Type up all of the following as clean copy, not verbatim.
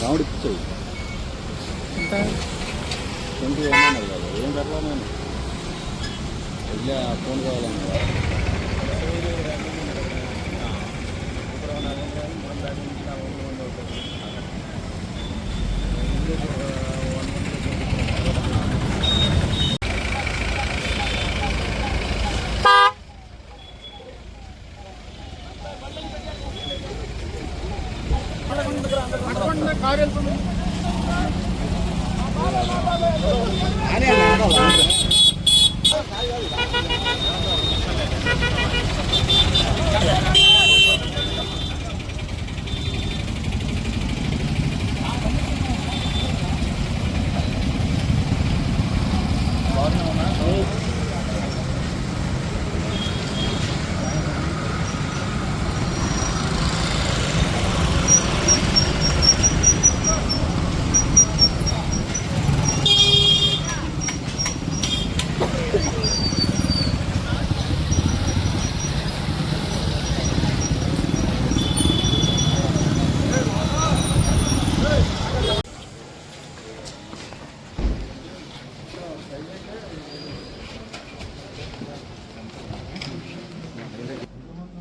రాముడి పిచ్చరు ఇంకా 20 అన్నారు కదా, ఏం పెట్టాలా నేను ఇలా ఫోన్ కావాలన్నా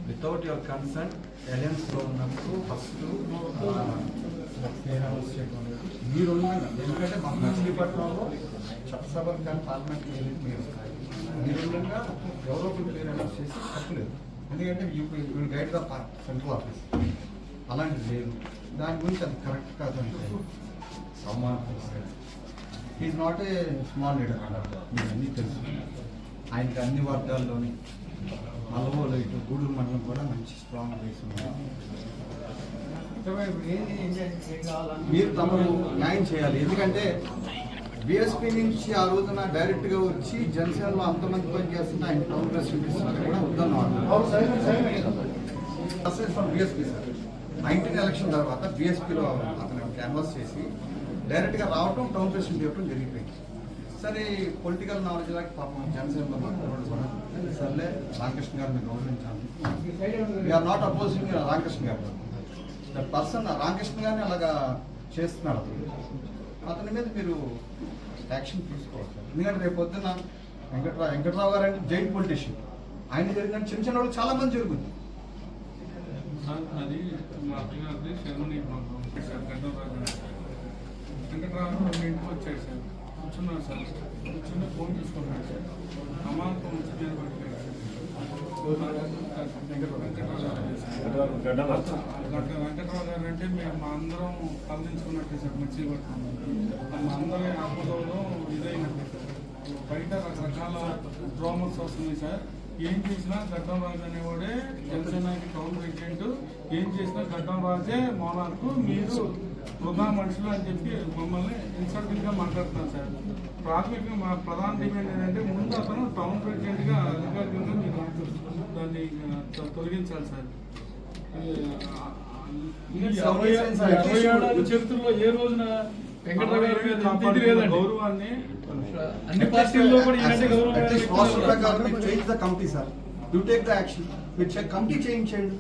వితౌట్ యువర్ కన్సర్న్ అలయన్స్లో ఉన్నప్పుడు ఫస్ట్ మీరు ఎందుకంటే మాకు మచిలీపట్నంలో చట్టసభలు కానీ పార్లమెంట్కి వెళ్ళి మీరు ఉండగా ఎవరో ఒకరు పేరు అనౌన్స్ చేసి తప్పలేదు. ఎందుకంటే you guide the central office అలాంటిది లేదు. దాని గురించి అది కరెక్ట్ కాదు అంటే is not a small leader అంటారు, మీకు అన్నీ తెలుసు. ఆయనకి అన్ని వర్గాల్లోని మలవోలు ఇటు గూడూరు మండలం కూడా మంచి స్ట్రాంగ్ బేస్ ఉంది. మీరు తమను న్యాయం చేయాలి. ఎందుకంటే బీఎస్పీ నుంచి ఆ రోజున డైరెక్ట్గా వచ్చి జనసేనలో అంతమంది పని చేస్తున్న ఆయన టౌన్ ప్రెసిడెంట్ ఇస్తున్నారు కూడా వద్దన్నారు. బీఎస్పీ సార్ 19 ఎలక్షన్ తర్వాత బీఎస్పీలో అతను క్యాన్వాస్ చేసి డైరెక్ట్గా రావటం టౌన్ ప్రెసిడెంట్ ఇవ్వటం జరిగిపోయింది. సరే పొలిటికల్ నాలెడ్జ్ లాగా పాపం జనసేనలో మాట్లాడు సర్లే రామకృష్ణ గారు మీరు గౌరవించాలి. వీఆర్ నాట్ అపోజింగ్ రామకృష్ణ గారు. దట్ పర్సన్ రామకృష్ణ గారిని అలాగా చేస్తున్నాడు. అతని మీద మీరు యాక్షన్ తీసుకోవాలి. ఎందుకంటే రేపు పొద్దున్న వెంకట్రావు గారు అంటే జైన్ పొలిటీషియన్, ఆయన జరిగిన చిన్న చిన్న వాళ్ళు చాలా మంది జరుగుతుంది. అది మా పిల్లలది శర్మని వెంకట్రావు ఇంటికి వచ్చాడు సార్, కూర్చున్నాడు సార్, కూర్చుని ఫోన్ తీసుకున్నాడు సార్. అమాంతం వెంకట్రావు గారు అంటే మేము మా అందరం పాలించుకున్నట్టే సార్. మచిలీపట్నం మా అందరి ఆపదలో ఇదైనట్టే సార్. బయట రకరకాల డ్రామాస్ వస్తున్నాయి సార్. ఏం చేసినా గడ్డం రాజు అనేవాడే జనసేనకి టౌన్ ప్రెసిడెంట్, ఏం చేసినా గడ్డం రాజే మోనార్కు, మీరు వృధా మనుషులు అని చెప్పి మమ్మల్ని ఇన్సల్టింగ్గా మాట్లాడుతున్నారు సార్. ప్రాథమికంగా మా ప్రధాన డిమాండ్ ఏంటంటే ముందు అతను టౌన్ ప్రెసిడెంట్గా అధికారికంగా మీరు దాన్ని తొలగించాలి సార్. చరిత్రలో ఏ రోజున వెంకటరావు గారి మీద గౌరవాన్ని అన్ని పార్టీల్లో కూడా కమిటీ చేయించండి.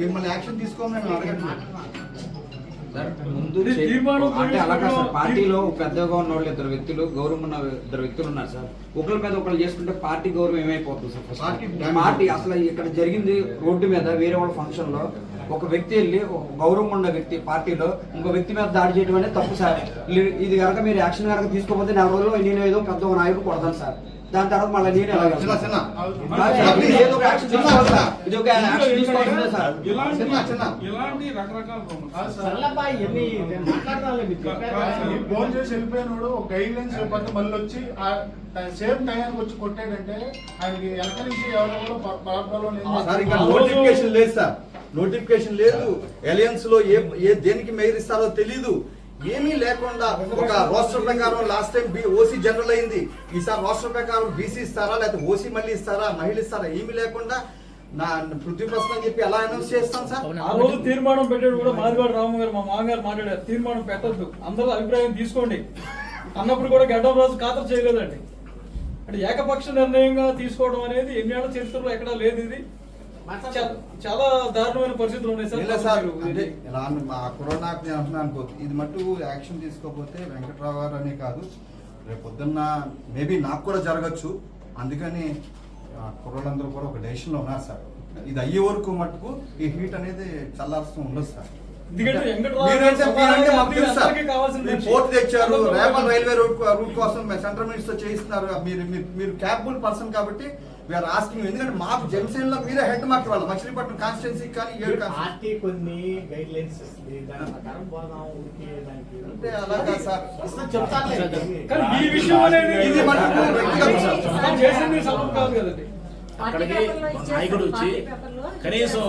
మిమ్మల్ని యాక్షన్ తీసుకోమని అడగట్లేదు. ముందు అంటే అలాగా సార్, పార్టీలో పెద్దగా ఉన్న వాళ్ళు ఇద్దరు వ్యక్తులు, గౌరవం ఉన్న ఇద్దరు వ్యక్తులు ఉన్నారు సార్. ఒకరి మీద ఒకరు చేసుకుంటే పార్టీ గౌరవం ఏమైపోతుంది సార్? పార్టీ అసలు ఇక్కడ జరిగింది రోడ్డు మీద వేరే వాళ్ళ ఫంక్షన్ లో ఒక వ్యక్తి వెళ్ళి గౌరవం ఉన్న వ్యక్తి పార్టీలో ఇంకో వ్యక్తి మీద దాడి చేయడం అనేది తప్పు సార్. ఇది కనుక మీరు యాక్షన్ కనుక తీసుకోకపోతే నా రోజుల్లో నేను ఏదో పెద్ద నాయకుడు కొడతాను సార్. దాని తర్వాత మళ్ళీ నేను ఇలాంటి రకరకాల ఫోన్ చేసి వెళ్ళిపోయినాడు గైడ్ లైన్స్ చెప్పండి, మళ్ళీ వచ్చి సేమ్ టైంకి వచ్చి కొట్టాడంటే ఆయనకి వెనక నుంచి ఎవరో నోటిఫికేషన్ లేదు సార్. నోటిఫికేషన్ లేదు, అలయన్స్ లో ఏ దేనికి మేయర్ ఇస్తారో తెలీదు, ఏమీ లేకుండా ఒక రోస్టర్ ప్రకారం లాస్ట్ టైం ఓసీ జనరల్ అయింది, ఈసారి రోస్టర్ ప్రకారం బీసీ ఇస్తారా లేకపోతే ఓసీ మళ్ళీ ఇస్తారా, మహిళ ఇస్తారా, ఏమీ లేకుండా నా పృథ్వీ ప్రశ్న అని చెప్పి ఎలా అనౌన్స్ చేస్తాం సార్? ఆ రోజు తీర్మానం పెట్టాడు కూడా మాదివాడ రాము గారు, మా మామగారు మాట్లాడారు, తీర్మానం పెట్టద్దు, అందరూ అభిప్రాయం తీసుకోండి అన్నప్పుడు కూడా గడ్డం రాజు ఖాతరు చేయలేదండి. అంటే ఏకపక్ష నిర్ణయంగా తీసుకోవడం అనేది ఎన్నేళ్ల చరిత్రలో ఎక్కడా లేదు. ఇది చాలా దారుణమైన పరిస్థితులు ఉన్నాయి సార్. అంటే ఇలా మా కరోనాకు నేను అంటున్నాను అనుకో, ఇది మట్టు యాక్షన్ తీసుకోకపోతే వెంకట్రావు గారు అనే కాదు, రేపు పొద్దున్న మేబీ నాకు కూడా జరగచ్చు. అందుకని కుర్రోళ్ళందరూ కూడా ఒక డెసిషన్లో ఉన్నారు సార్. ఇది అయ్యే వరకు మట్టుకు ఈ హీట్ అనేది చల్లార్చడం ఉండదు సార్. పోర్ట్ తెచ్చారు, రేపల్ రైల్వే రూట్ కోసం సెంట్రల్ మినిస్టర్ చేయిస్తున్నారు. మీరు క్యాపబుల్ పర్సన్ కాబట్టి వీఆర్ ఆస్కింగ్. ఎందుకంటే మాకు జనసేన లో మీరే హెడ్ మాకు ఇవ్వాలి, మచిలీపట్నం కాన్స్టిట్యున్సీ కానీ కొన్ని గైడ్ లైన్స్ అంటే అలాగా సార్. అక్కడికి నాయకుడు వచ్చి కనీసం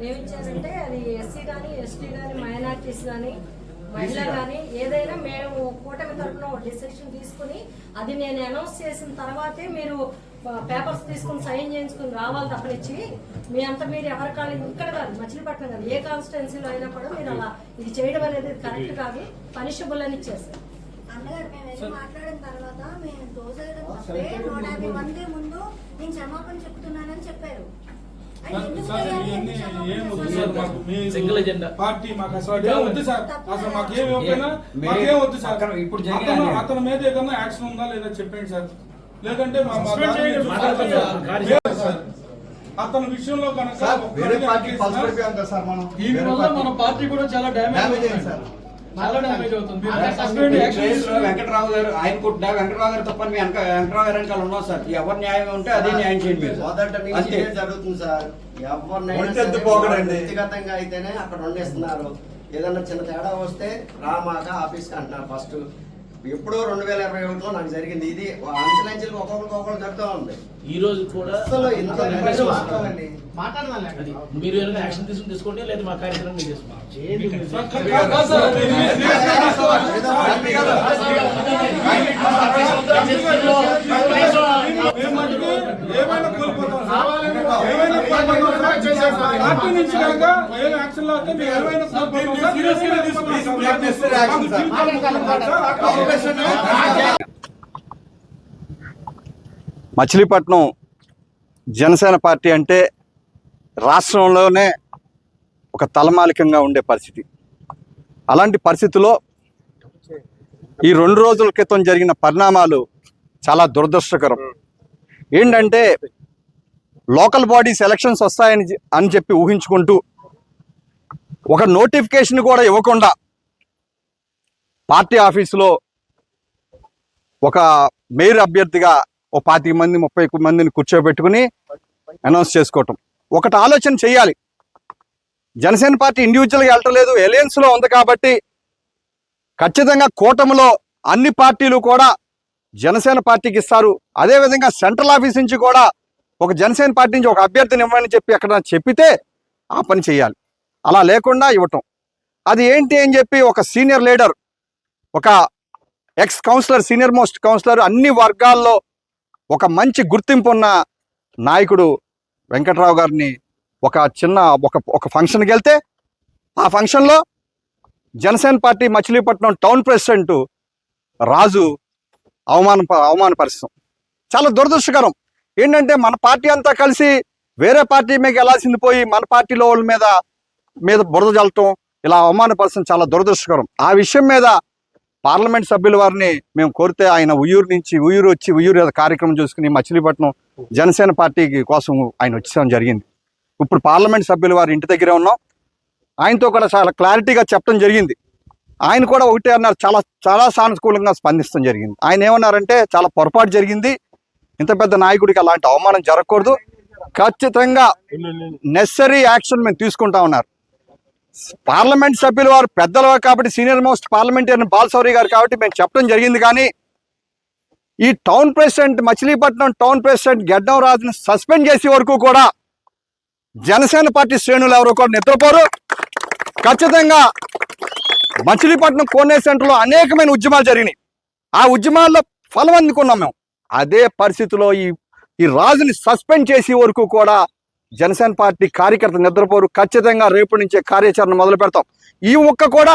ఏమిచ్చారంటే అది ఎస్సీ కానీ ఎస్టీ కానీ మైనార్టీస్ కానీ మహిళ కానీ ఏదైనా మేము కూటమి తరఫున డిసిషన్ తీసుకుని అది నేను అనౌన్స్ చేసిన తర్వాతే మీరు పేపర్స్ తీసుకుని సైన్ చేయించుకుని రావాలి తప్పనిచ్చి మీ అంతా మీరు ఎవరి కాదు ఇక్కడ కాదు మచిలీపట్నం కాదు ఏ కాన్స్టిట్యున్సీలో అయినా కూడా మీరు అలా ఇది చేయడం అనేది కరెక్ట్ కాదు, పనిషబుల్ అని ఇచ్చేస్తారు. అన్నగారు మేము వెళ్ళి మాట్లాడిన తర్వాత మేము దోసేయడం తప్పే 150 మంది ముందు నేను క్షమాపణ చెప్తున్నానని చెప్పారు. సింగిల్ ఎజెండా పార్టీ మాకు అసలు వద్దు సార్, అసలు మాకేం వద్దు సార్. ఇప్పుడు అతని మీద ఏదన్నా యాక్షన్ ఉందా లేదా చెప్పండి సార్, లేదంటే అతని విషయంలో కనుక వేరే పార్టీ పల్స్ సార్ మనం మన పార్టీ కూడా చాలా డ్యామేజ్ అయింది సార్, చాలా డ్యామేజ్ అవుతుంది. వెంకటరావు గారు ఆయన కొట్టినా వెంకటరావు గారు తప్పని వెంకటరావు గారు వెనకాల ఉన్నాం సార్. ఎవరు న్యాయం ఉంటే అదే న్యాయం చేయండి. జరుగుతుంది సార్. ఎవరినైనా వ్యక్తిగతంగా అయితేనే అక్కడ వండేస్తున్నారు. ఏదన్నా చిన్న తేడా వస్తే రామాక ఆఫీస్కి అంటున్నారు. ఫస్ట్ ఎప్పుడో 2021లో నాకు జరిగింది. ఇది అంచెలంచెలు ఒక్కొక్కరు జరుగుతూ ఉంది. ఈ రోజు కూడా అసలు ఇంత మీరు ఏదైనా యాక్షన్ తీసుకోండి, లేదా మా కార్యక్రమం మీరు మచిలీపట్నం జనసేన పార్టీ అంటే రాష్ట్రంలోనే ఒక తలమాలికంగా ఉండే పరిస్థితి. అలాంటి పరిస్థితుల్లో ఈ 2 రోజుల క్రితం జరిగిన పరిణామాలు చాలా దురదృష్టకరం. ఏంటంటే లోకల్ బాడీస్ ఎలక్షన్స్ వస్తాయని చెప్పి ఊహించుకుంటూ ఒక నోటిఫికేషన్ కూడా ఇవ్వకుండా పార్టీ ఆఫీసులో ఒక మేయర్ అభ్యర్థిగా 25 మంది 30 మందిని కూర్చోబెట్టుకుని అనౌన్స్ చేసుకోవటం. ఒకటి ఆలోచన చేయాలి, జనసేన పార్టీ ఇండివిజువల్గా వెళ్ళటలేదు, ఎలయన్స్లో ఉంది కాబట్టి ఖచ్చితంగా కూటమిలో అన్ని పార్టీలు కూడా జనసేన పార్టీకి ఇస్తారు. అదేవిధంగా సెంట్రల్ ఆఫీస్ నుంచి కూడా ఒక జనసేన పార్టీ నుంచి ఒక అభ్యర్థిని ఇవ్వమని చెప్పి అక్కడ చెప్పితే ఆ పని చేయాలి. అలా లేకుండా ఇవ్వటం అది ఏంటి అని చెప్పి ఒక సీనియర్ లీడర్, ఒక ex councillor, senior most councillor, అన్ని వర్గాల్లో ఒక మంచి గుర్తింపు ఉన్న నాయకుడు వెంకట్రావు గారిని ఒక ఫంక్షన్కి వెళ్తే ఆ ఫంక్షన్లో Janasena party Machilipatnam town president Raju అవమానపరచడం చాలా దురదృష్టకరం. ఏంటంటే మన పార్టీ అంతా కలిసి వేరే పార్టీ మీద వెళ్ళాల్సింది పోయి మన పార్టీలో వాళ్ళ మీద బురద జల్లటం, ఇలా అవమానపరచడం చాలా దురదృష్టకరం. ఆ విషయం మీద పార్లమెంట్ సభ్యుల వారిని మేము కోరితే ఆయన ఉయ్యూరు వచ్చి కార్యక్రమం చూసుకుని మచిలీపట్నం జనసేన పార్టీకి కోసం ఆయన వచ్చేయడం జరిగింది. ఇప్పుడు పార్లమెంట్ సభ్యుల వారి ఇంటి దగ్గరే ఉన్నాం. ఆయనతో కూడా చాలా క్లారిటీగా చెప్పడం జరిగింది. ఆయన కూడా ఒకటే అన్నారు, చాలా సానుకూలంగా స్పందించడం జరిగింది. ఆయన ఏమన్నారంటే చాలా పొరపాటు జరిగింది, ఇంత పెద్ద నాయకుడికి అలాంటి అవమానం జరగకూడదు, ఖచ్చితంగా నెసరీ యాక్షన్ మేము తీసుకుంటా ఉన్నారు. పార్లమెంట్ సభ్యులు వారు పెద్దలు కాబట్టి సీనియర్ మోస్ట్ పార్లమెంటేరియన్ బాలశౌరి గారు కాబట్టి మేము చెప్పడం జరిగింది. కానీ ఈ town president Machilipatnam town president Geddam రాజును సస్పెండ్ చేసే వరకు కూడా జనసేన పార్టీ శ్రేణులు ఎవరు కూడా నిద్రపోరు. ఖచ్చితంగా మచిలీపట్నం కోనేరు సెంటర్లో అనేకమైన ఉద్యమాలు జరిగినాయి. ఆ ఉద్యమాల్లో ఫలం అందుకున్నాం మేము. అదే పరిస్థితిలో ఈ రాజుని సస్పెండ్ చేసే వరకు కూడా జనసేన పార్టీ కార్యకర్తలు నిద్రపోరు. ఖచ్చితంగా రేపు నుంచే కార్యాచరణ మొదలు పెడతాం. ఈ ఒక్క కూడా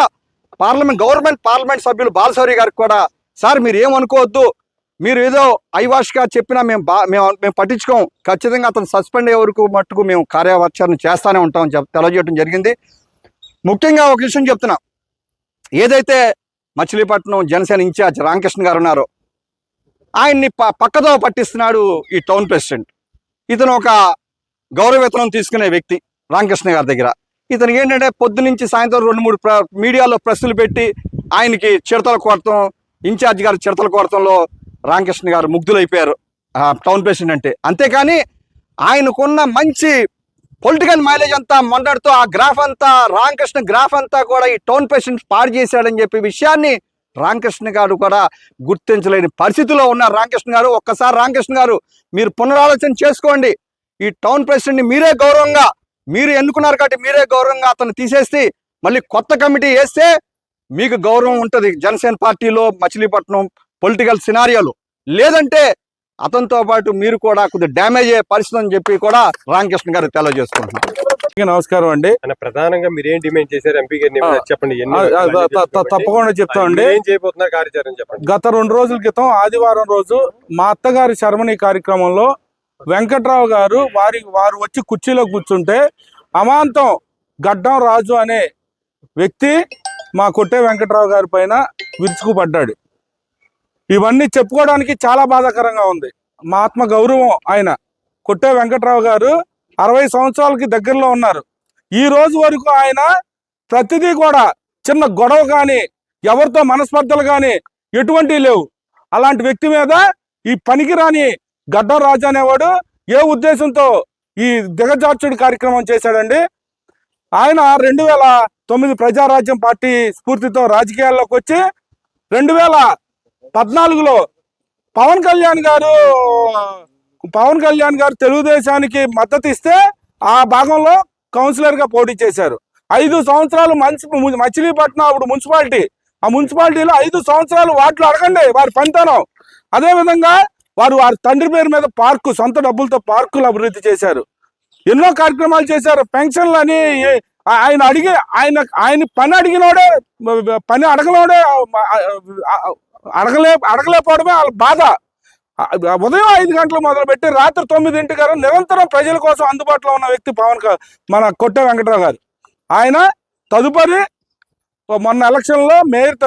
గవర్నమెంట్ పార్లమెంట్ సభ్యులు బాలశౌరి గారికి కూడా, సార్ మీరు ఏమనుకోవద్దు, మీరు ఏదో ఐవాష్గా చెప్పినా మేము పట్టించుకోం, ఖచ్చితంగా అతను సస్పెండ్ అయ్యే వరకు మట్టుకు మేము కార్యాచరణ చేస్తూనే ఉంటాం తెలియజేయడం జరిగింది. ముఖ్యంగా ఒక విషయం చెప్తున్నా, ఏదైతే మచిలీపట్నం జనసేన ఇన్ఛార్జ్ రామకృష్ణ గారు ఉన్నారో ఆయన్ని పక్కదో పట్టిస్తున్నాడు ఈ టౌన్ ప్రెసిడెంట్. ఇతను ఒక గౌరవేతనం తీసుకునే వ్యక్తి రామకృష్ణ గారి దగ్గర. ఇతనికి ఏంటంటే పొద్దు నుంచి సాయంత్రం 2-3 మీడియాలో ప్రెస్సులు పెట్టి ఆయనకి చిడతలు కొడతాం, ఇన్ఛార్జ్ గారు చిడతలు కొడతంలో రామకృష్ణ గారు ముగ్ధులైపోయారు టౌన్ ప్రెసిడెంట్ అంటే. అంతేకాని ఆయనకున్న మంచి పొలిటికల్ మైలేజ్ అంతా మొన్నటితో ఆ గ్రాఫ్ అంతా, రామకృష్ణ గ్రాఫ్ అంతా కూడా ఈ టౌన్ ప్రెసిడెంట్ పాడు చేశాడని చెప్పి విషయాన్ని రామకృష్ణ గారు కూడా గుర్తించలేని పరిస్థితిలో ఉన్నారు. రామకృష్ణ గారు, ఒక్కసారి రామకృష్ణ గారు మీరు పునరాలోచన చేసుకోండి. ఈ టౌన్ ప్రెసిడెంట్ని మీరే గౌరవంగా, మీరు ఎన్నుకున్నారు కాబట్టి మీరే గౌరవంగా అతను తీసేసి మళ్ళీ కొత్త కమిటీ వేస్తే మీకు గౌరవం ఉంటుంది జనసేన పార్టీలో మచిలీపట్నం పొలిటికల్ సినారియోలో. లేదంటే అతనితో పాటు మీరు కూడా కొద్దిగా డ్యామేజ్ అయ్యే పరిస్థితి అని చెప్పి కూడా రామకృష్ణ గారు తెలియజేసుకుంటున్నారు. నమస్కారం అండి. ప్రధానంగా మీరు ఏం డిమాండ్ చేశారు? ఎంపీ గారిని చెప్పండి. తప్పకుండా చెప్తామండి. ఏం చేయబోతున్నారు కార్యాచరణ చెప్పండి. గత 2 రోజుల క్రితం ఆదివారం రోజు మా అత్తగారి శర్మణి కార్యక్రమంలో వెంకట్రావు గారు వారు వచ్చి కుర్చీలో కూర్చుంటే అమాంతం గడ్డం రాజు అనే వ్యక్తి మా కొట్టే వెంకట్రావు గారి పైన విరుచుకుపడ్డాడు. ఇవన్నీ చెప్పుకోవడానికి చాలా బాధాకరంగా ఉంది. మా ఆత్మ గౌరవం ఆయన. కొట్టే వెంకట్రావు గారు 60 సంవత్సరాలకి దగ్గరలో ఉన్నారు. ఈ రోజు వరకు ఆయన ప్రతిదీ కూడా చిన్న గొడవ కానీ, ఎవరితో మనస్పర్ధలు కానీ ఎటువంటివి లేవు. అలాంటి వ్యక్తి మీద ఈ పనికిరాని గడ్డం రాజు అనేవాడు ఏ ఉద్దేశంతో ఈ దిగజార్చుడు కార్యక్రమం చేశాడండి. ఆయన 2009 ప్రజారాజ్యం పార్టీ స్ఫూర్తితో రాజకీయాల్లోకి వచ్చి 2014లో పవన్ కళ్యాణ్ గారు తెలుగుదేశానికి మద్దతు ఇస్తే ఆ భాగంలో కౌన్సిలర్ గా పోటీ చేశారు. 5 సంవత్సరాలు మచిలీపట్నం అప్పుడు మున్సిపాలిటీ, ఆ మున్సిపాలిటీలో 5 సంవత్సరాలు వాటిలో అడగండి వారి పనితనం. అదేవిధంగా వారి తండ్రి పేరు మీద పార్కు, సొంత డబ్బులతో పార్కులు అభివృద్ధి చేశారు. ఎన్నో కార్యక్రమాలు చేశారు. పెన్షన్లు అని ఆయన పని అడిగినోడే, పని అడగలోడే అడగలేకపోవడమే వాళ్ళ బాధ. ఉదయం 5 గంటలు మొదలుపెట్టి రాత్రి 9 గారు నిరంతరం ప్రజల కోసం అందుబాటులో ఉన్న వ్యక్తి మన కొట్టే వెంకట్రావు గారు. ఆయన తదుపరి మొన్న ఎలక్షన్లో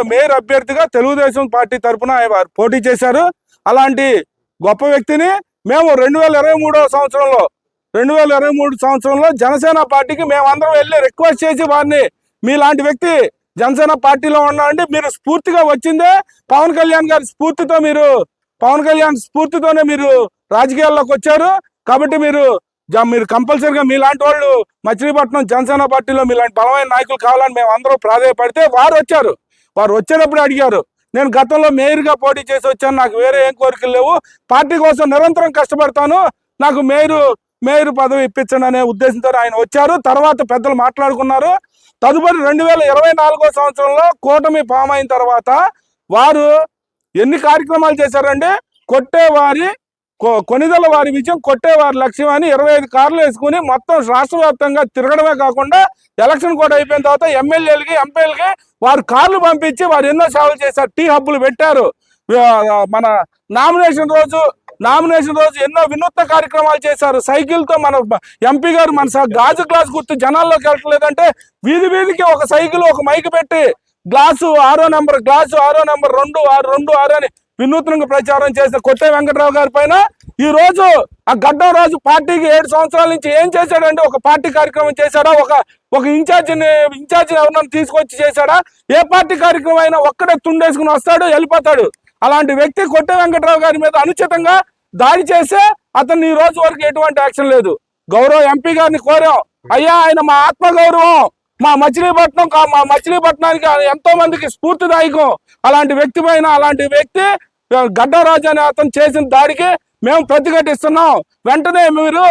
మేయర్ అభ్యర్థిగా తెలుగుదేశం పార్టీ తరఫున పోటీ చేశారు. అలాంటి గొప్ప వ్యక్తిని మేము 2023 సంవత్సరంలో జనసేన పార్టీకి మేమందరం వెళ్ళి రిక్వెస్ట్ చేసి వారిని, మీలాంటి వ్యక్తి జనసేన పార్టీలో ఉన్నారండి, మీరు స్ఫూర్తిగా వచ్చిందే పవన్ కళ్యాణ్ గారి స్ఫూర్తితో, పవన్ కళ్యాణ్ స్ఫూర్తితోనే మీరు రాజకీయాల్లోకి వచ్చారు కాబట్టి మీరు కంపల్సరీగా మీలాంటి వాళ్ళు మచిలీపట్నం జనసేన పార్టీలో మీలాంటి బలమైన నాయకులు కావాలని మేము అందరూ ప్రాధాన్యపడితే వారు వచ్చారు. వారు వచ్చేటప్పుడు అడిగారు, నేను గతంలో మేయర్గా పోటీ చేసి వచ్చాను, నాకు వేరే ఏం కోరికలు లేవు, పార్టీ కోసం నిరంతరం కష్టపడతాను, నాకు మేయర్ పదవి ఇప్పించండి అనే ఉద్దేశంతో ఆయన వచ్చారు. తర్వాత పెద్దలు మాట్లాడుకున్నారు. తదుపరి 2024 సంవత్సరంలో కూటమి ఫామ్ అయిన తర్వాత వారు ఎన్ని కార్యక్రమాలు చేశారంటే, కొనిదల వారి విజయం కొట్టేవారి లక్ష్యం అని 25 కార్లు వేసుకుని మొత్తం రాష్ట్ర వ్యాప్తంగా తిరగడమే కాకుండా ఎలక్షన్ కూడా అయిపోయిన తర్వాత ఎమ్మెల్యేలకి ఎంపీలకి వారు కార్లు పంపించి వారు ఎన్నో సేవలు చేశారు. టీ హబ్బులు పెట్టారు. మన నామినేషన్ రోజు ఎన్నో వినూత్న కార్యక్రమాలు చేశారు. సైకిల్తో మన ఎంపీ గారు మన గాజు గ్లాస్ గుర్తు జనాల్లోకి వెళ్ళట్లేదంటే వీధికి ఒక సైకిల్, ఒక మైక్ పెట్టి గ్లాసు 6వ నెంబర్ 2 అని వినూత్నంగా ప్రచారం చేసిన కొట్టే వెంకట్రావు గారి పైన ఈ రోజు ఆ గడ్డం రాజు పార్టీకి 7 సంవత్సరాల నుంచి ఏం చేశాడంటే, ఒక పార్టీ కార్యక్రమం చేశాడా, ఒక ఇన్ఛార్జిని ఎవరినైనా తీసుకొచ్చి చేశాడా? ఏ పార్టీ కార్యక్రమం అయినా ఒక్కడే తుండేసుకుని వస్తాడు, వెళ్ళిపోతాడు. అలాంటి వ్యక్తి కొట్టే వెంకట్రావు గారి మీద అనుచితంగా దాడి చేస్తే అతను ఈ రోజు వరకు ఎటువంటి యాక్షన్ లేదు. గౌరవ ఎంపీ గారిని కోరాం, అయ్యా ఆయన మా ఆత్మ గౌరవం, మా మచిలీపట్నానికి ఎంతో మందికి స్ఫూర్తిదాయకం. అలాంటి వ్యక్తి గడ్డరాజు అనే అతను చేసిన దాడికి మేము ప్రతిఘటిస్తున్నాం. వెంటనే మీరు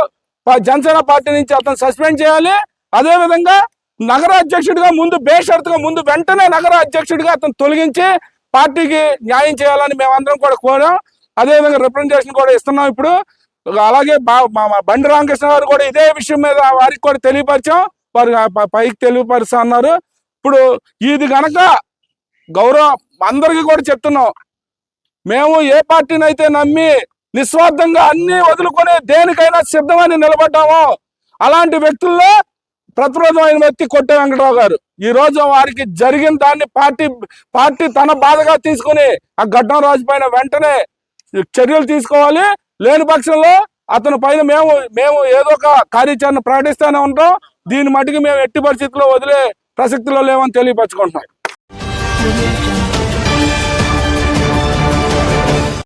జనసేన పార్టీ నుంచి అతను సస్పెండ్ చేయాలి. అదేవిధంగా నగర అధ్యక్షుడిగా ముందు బేషరతుగా ముందు వెంటనే నగర అధ్యక్షుడిగా అతను తొలగించి పార్టీకి న్యాయం చేయాలని మేమందరం కూడా కోరాం. అదేవిధంగా రిప్రజెంటేషన్ కూడా ఇస్తున్నాం ఇప్పుడు. అలాగే బండి రామకృష్ణ గారు కూడా ఇదే విషయం మీద వారికి కూడా తెలియపరిచాం. వారు పైకి తెలియపరుస్తా అన్నారు. ఇప్పుడు ఇది గనక గౌరవం అందరికీ కూడా చెప్తున్నాం, మేము ఏ పార్టీని అయితే నమ్మి నిస్వార్థంగా అన్ని వదులుకొని దేనికైనా సిద్ధమని నిలబడ్డామో అలాంటి వ్యక్తుల్లో ప్రతిరోధమైన వ్యక్తి కొట్టే వెంకటరావు గారు. ఈ రోజు వారికి జరిగిన దాన్ని పార్టీ తన బాధగా తీసుకుని ఆ ఘటన రాజు పైన వెంటనే చర్యలు తీసుకోవాలి. లేని పక్షంలో అతని పైన మేము ఏదో ఒక కార్యాచరణ ప్రకటిస్తూనే ఉంటాం. దీని మటుకు మేము ఎట్టి పరిస్థితుల్లో వదిలే ప్రసక్తిలో లేవని తెలియపరచుకుంటున్నాం.